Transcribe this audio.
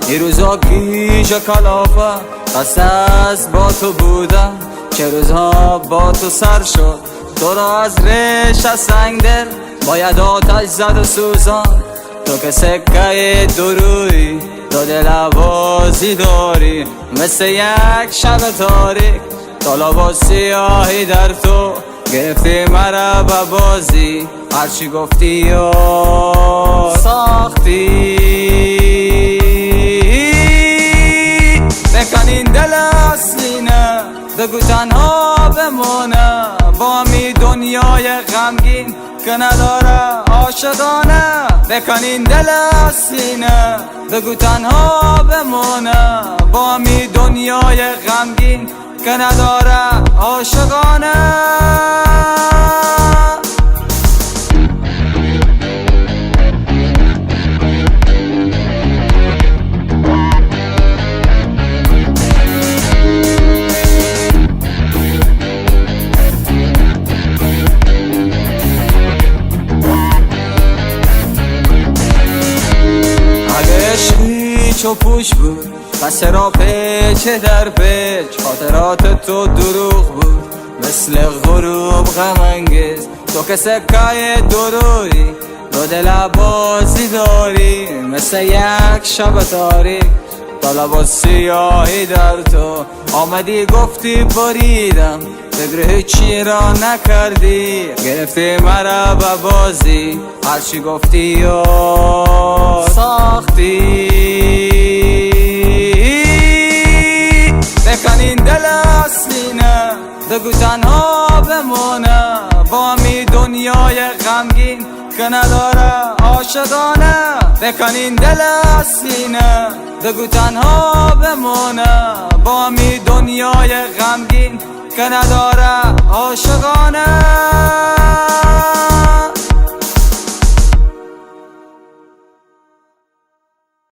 این روزا گیج و کلافه خسته از با تو بودم، چه روزها با تو سر شد تو را از ریش از سنگ دل باید آتش زد و سوزان. تو که سکه دروی دو دل بازی داری، مثل یک شب تاریک طالب و سیاهی در تو گرفتی مرا به بازی. هرچی گفتی و ساختی، بکن این دل اصلی نه بگو تنها بمونه، با می دنیای غمگین که نداره عاشقانه. بکن این دل اصلی نه بگو تنها بمونه، با می دنیای غمگین که نداره عاشقانه. چو پوش بود پس را پیچ در پیچ، خاطرات تو دروغ بود مثل غروب غم انگیز. تو که سکه دروی دو دل بازی داری، مثل یک شب تاریک طالب و سیاهی در تو آمدی گفتی بریدم، فکر هیچی را نکردی گرفتی مرا به بازی. هرچی گفتی و ساختی، بکن این دل اصلی نه بگو تنها بمونه، با می دنیای غمگین که نداره عاشقانه. بکن این دل اصلی نه بگو تنها بمونه، با می دنیای غمگین که نداره عاشقانه.